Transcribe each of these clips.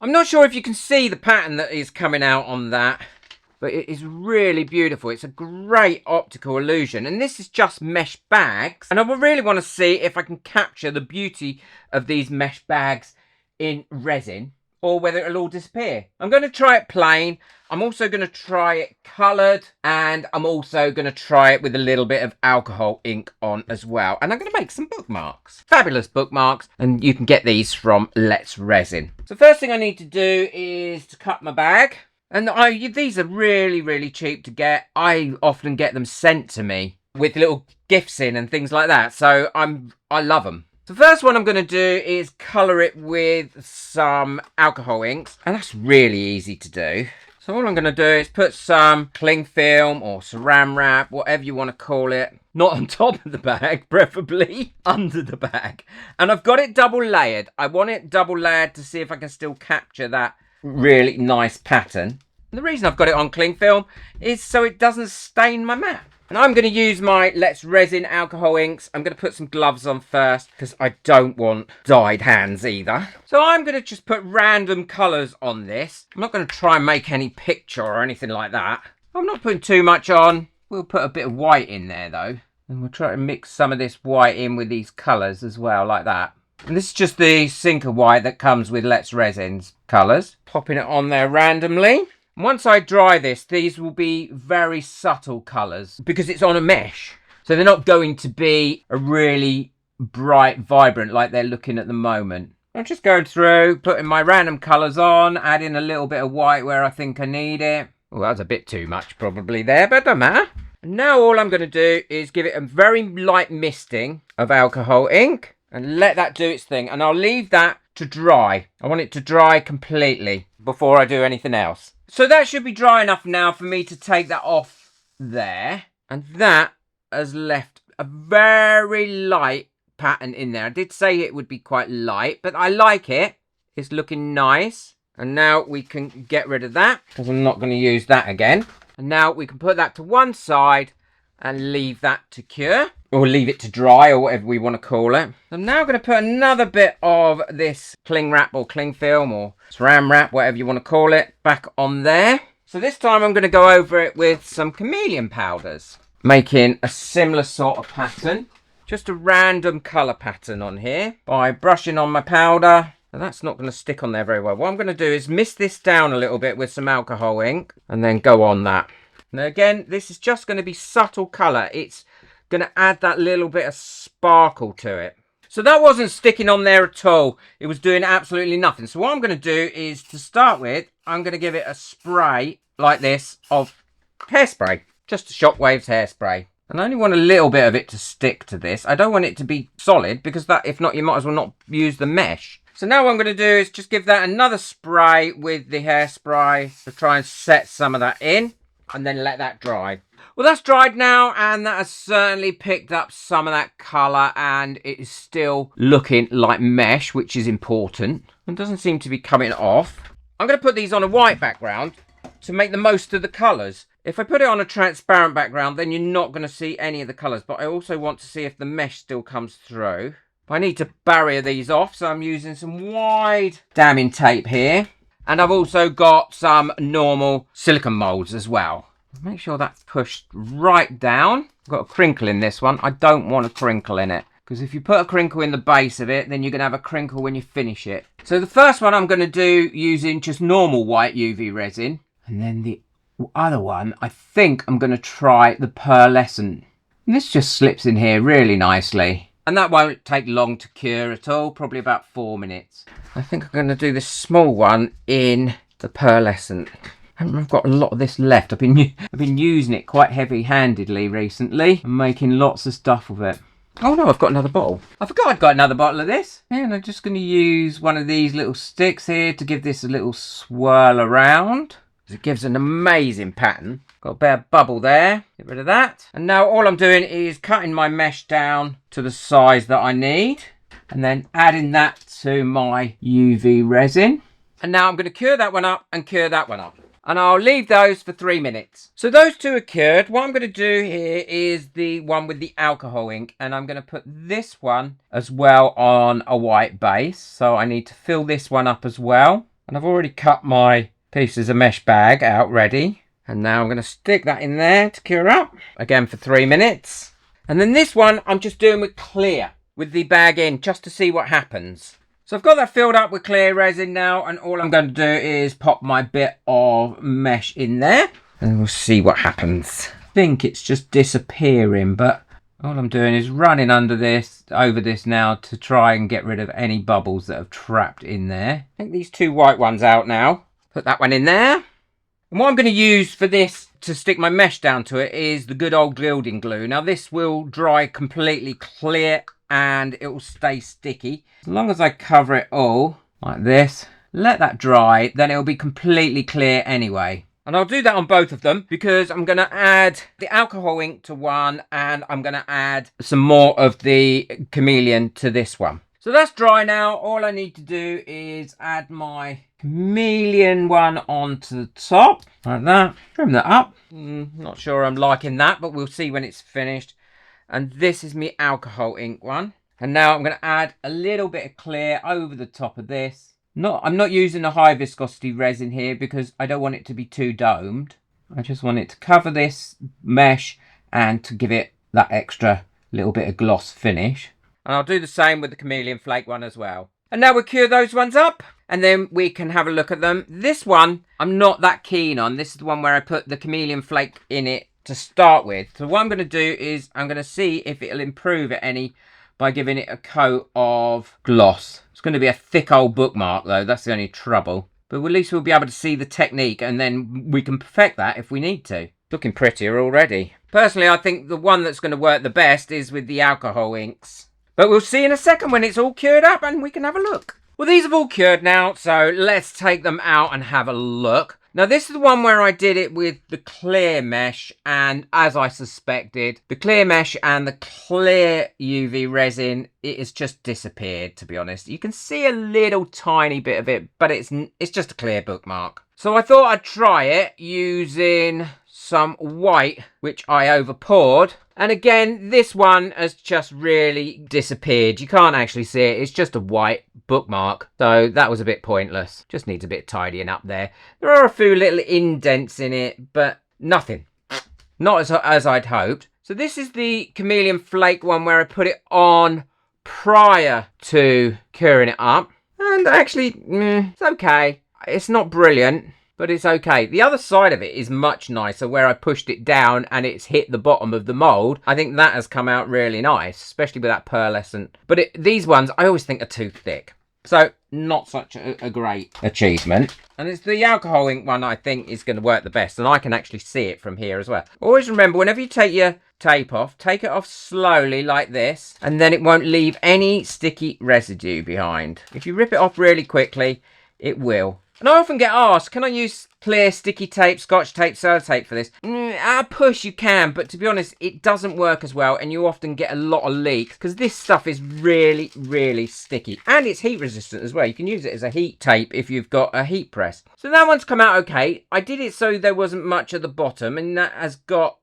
I'm not sure if you can see the pattern that is coming out on that, but it is really beautiful. It's a great optical illusion. And this is just mesh bags. And I really want to see if I can capture the beauty of these mesh bags in resin, or whether it'll all disappear. I'm going to try it plain. I'm also going to try it coloured, and I'm also going to try it with a little bit of alcohol ink on as well. And I'm going to make some bookmarks. Fabulous bookmarks, and you can get these from Let's Resin. So first thing I need to do is to cut my bag. And these are really, really cheap to get. I often get them sent to me with little gifts in and things like that. So I love them. The first one I'm going to do is colour it with some alcohol inks. And that's really easy to do. So all I'm going to do is put some cling film or saran wrap, whatever you want to call it. Not on top of the bag, preferably under the bag. And I've got it double layered. I want it double layered to see if I can still capture that really nice pattern. And the reason I've got it on cling film is so it doesn't stain my mat. And I'm going to use my Let's Resin alcohol inks. I'm going to put some gloves on first because I don't want dyed hands either. So I'm going to just put random colours on this. I'm not going to try and make any picture or anything like that. I'm not putting too much on. We'll put a bit of white in there though. And we'll try to mix some of this white in with these colours as well, like that. And this is just the sinker white that comes with Let's Resin's colours. Popping it on there randomly. Once I dry this, these will be very subtle colours because it's on a mesh. So they're not going to be a really bright, vibrant like they're looking at the moment. I'm just going through, putting my random colours on, adding a little bit of white where I think I need it. Oh, that was a bit too much probably there, but don't matter. And now all I'm going to do is give it a very light misting of alcohol ink. And let that do its thing. And I'll leave that to dry. I want it to dry completely before I do anything else. So that should be dry enough now for me to take that off there. And that has left a very light pattern in there. I did say it would be quite light, but I like it. It's looking nice. And now we can get rid of that because I'm not going to use that again. And now we can put that to one side and leave that to cure. Or leave it to dry, or whatever we want to call it. I'm now going to put another bit of this cling wrap or cling film or saran wrap, whatever you want to call it, back on there. So this time I'm going to go over it with some chameleon powders, making a similar sort of pattern. Just a random colour pattern on here by brushing on my powder. Now that's not going to stick on there very well. What I'm going to do is mist this down a little bit with some alcohol ink and then go on that. Now again, this is just going to be subtle colour. It's going to add that little bit of sparkle to it. So that wasn't sticking on there at all. It was doing absolutely nothing. So what I'm going to do is, to start with, I'm going to give it a spray like this of hairspray. Just a Shockwave's hairspray. And I only want a little bit of it to stick to this. I don't want it to be solid because that, if not, you might as well not use the mesh. So now what I'm going to do is just give that another spray with the hairspray to try and set some of that in. And then let that dry. Well, that's dried now, and that has certainly picked up some of that colour, and it is still looking like mesh, which is important. It doesn't seem to be coming off. I'm going to put these on a white background to make the most of the colours. If I put it on a transparent background, then you're not going to see any of the colours, but I also want to see if the mesh still comes through. I need to barrier these off, so I'm using some wide damming tape here. And I've also got some normal silicone moulds as well. Make sure that's pushed right down. I've got a crinkle in this one. I don't want a crinkle in it, because if you put a crinkle in the base of it, then you're going to have a crinkle when you finish it. So the first one I'm going to do using just normal white UV resin. And then the other one, I think I'm going to try the pearlescent. And this just slips in here really nicely. And that won't take long to cure at all, probably about 4 minutes. I think I'm going to do this small one in the pearlescent. I've got a lot of this left. I've been using it quite heavy-handedly recently. I'm making lots of stuff with it. Oh no, I've got another bottle. I forgot I'd got another bottle of this. Yeah, and I'm just going to use one of these little sticks here to give this a little swirl around. It gives an amazing pattern. Got a bit of bubble there. Get rid of that. And now all I'm doing is cutting my mesh down to the size that I need. And then adding that to my UV resin. And now I'm going to cure that one up and cure that one up. And I'll leave those for 3 minutes. So those two are cured. What I'm going to do here is the one with the alcohol ink. And I'm going to put this one as well on a white base. So I need to fill this one up as well. And I've already cut my pieces of mesh bag out ready. And now I'm going to stick that in there to cure up. Again for 3 minutes. And then this one I'm just doing with clear, with the bag in, just to see what happens. So I've got that filled up with clear resin now, and all I'm going to do is pop my bit of mesh in there, and we'll see what happens. I think it's just disappearing, but all I'm doing is running over this now to try and get rid of any bubbles that have trapped in there. Take these 2 white ones out now. Put that one in there. And what I'm going to use for this to stick my mesh down to it is the good old gilding glue. Now this will dry completely clear and it will stay sticky. As long as I cover it all like this, let that dry, then it will be completely clear anyway. And I'll do that on both of them because I'm going to add the alcohol ink to one and I'm going to add some more of the chameleon to this one. So that's dry now. All I need to do is add my chameleon one onto the top like that. Trim that up. Not sure I'm liking that, but we'll see when it's finished. And this is my alcohol ink one. And now I'm going to add a little bit of clear over the top of this. I'm not using a high viscosity resin here because I don't want it to be too domed. I just want it to cover this mesh and to give it that extra little bit of gloss finish. And I'll do the same with the chameleon flake one as well. And now we'll cure those ones up and then we can have a look at them. This one I'm not that keen on. This is the one where I put the chameleon flake in it to start with. So what I'm going to do is I'm going to see if it'll improve it any by giving it a coat of gloss. It's going to be a thick old bookmark though, that's the only trouble. But at least we'll be able to see the technique and then we can perfect that if we need to. Looking prettier already. Personally, I think the one that's going to work the best is with the alcohol inks. But we'll see in a second when it's all cured up and we can have a look. Well, these have all cured now, so let's take them out and have a look. Now, this is the one where I did it with the clear mesh, and as I suspected, the clear mesh and the clear UV resin, it has just disappeared, to be honest. You can see a little tiny bit of it, but it's just a clear bookmark. So I thought I'd try it using some white, which I over poured. And again, this one has just really disappeared. You can't actually see it. It's just a white bookmark. So that was a bit pointless. Just needs a bit tidying up there. There are a few little indents in it, but nothing. Not as I'd hoped. So this is the chameleon flake one where I put it on prior to curing it up. And actually, it's okay. It's not brilliant, but it's okay. The other side of it is much nicer where I pushed it down and it's hit the bottom of the mould. I think that has come out really nice, especially with that pearlescent. But these ones I always think are too thick. So not such a great achievement. And it's the alcohol ink one I think is going to work the best. And I can actually see it from here as well. Always remember, whenever you take your tape off, take it off slowly like this. And then it won't leave any sticky residue behind. If you rip it off really quickly, it will. And I often get asked, can I use clear sticky tape, scotch tape, sellotape for this? At a push you can, but to be honest, it doesn't work as well and you often get a lot of leaks because this stuff is really, really sticky. And it's heat resistant as well. You can use it as a heat tape if you've got a heat press. So that one's come out okay. I did it so there wasn't much at the bottom and that has got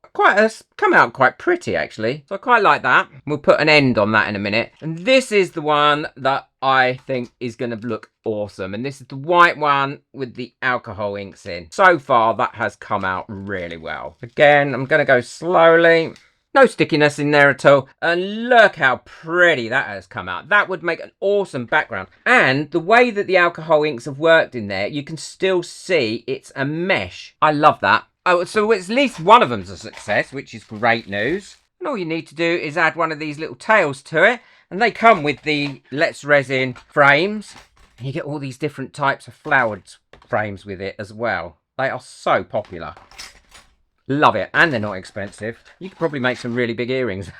come out quite pretty actually. So I quite like that. We'll put an end on that in a minute. And this is the one that I think is going to look awesome. And this is the white one with the alcohol inks in. So far that has come out really well. Again, I'm going to go slowly. No stickiness in there at all. And look how pretty that has come out. That would make an awesome background. And the way that the alcohol inks have worked in there, you can still see it's a mesh. I love that. Oh, so at least one of them's a success, which is great news. And all you need to do is add one of these little tails to it. And they come with the Let's Resin frames. And you get all these different types of flowered frames with it as well. They are so popular. Love it. And they're not expensive. You could probably make some really big earrings.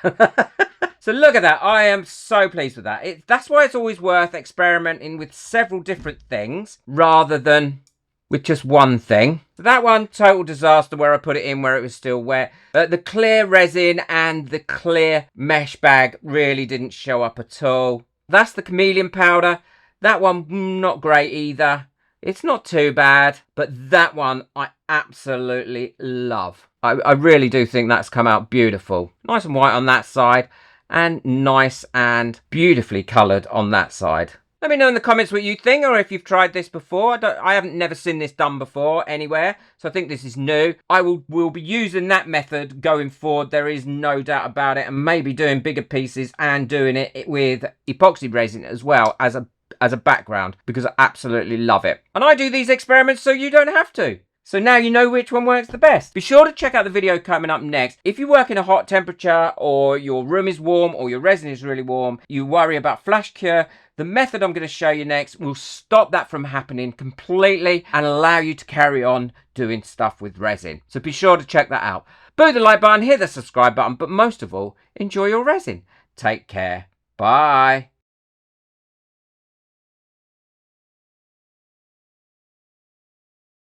So look at that. I am so pleased with that. That's why it's always worth experimenting with several different things rather than with just one thing. So that one, total disaster where I put it in where it was still wet. The clear resin and the clear mesh bag really didn't show up at all. That's the chameleon powder. That one, not great either. It's not too bad, but that one I absolutely love. I really do think that's come out beautiful. Nice and white on that side and nice and beautifully coloured on that side. Let me know in the comments what you think, or if you've tried this before. I haven't never seen this done before anywhere, so I think this is new. I will be using that method going forward. There is no doubt about it, and maybe doing bigger pieces and doing it with epoxy resin as well as a background, because I absolutely love it. And I do these experiments so you don't have to. So now you know which one works the best. Be sure to check out the video coming up next. If you work in a hot temperature, or your room is warm, or your resin is really warm, you worry about flash cure, the method I'm going to show you next will stop that from happening completely and allow you to carry on doing stuff with resin. So be sure to check that out. Boo the like button, hit the subscribe button, but most of all, enjoy your resin. Take care. Bye.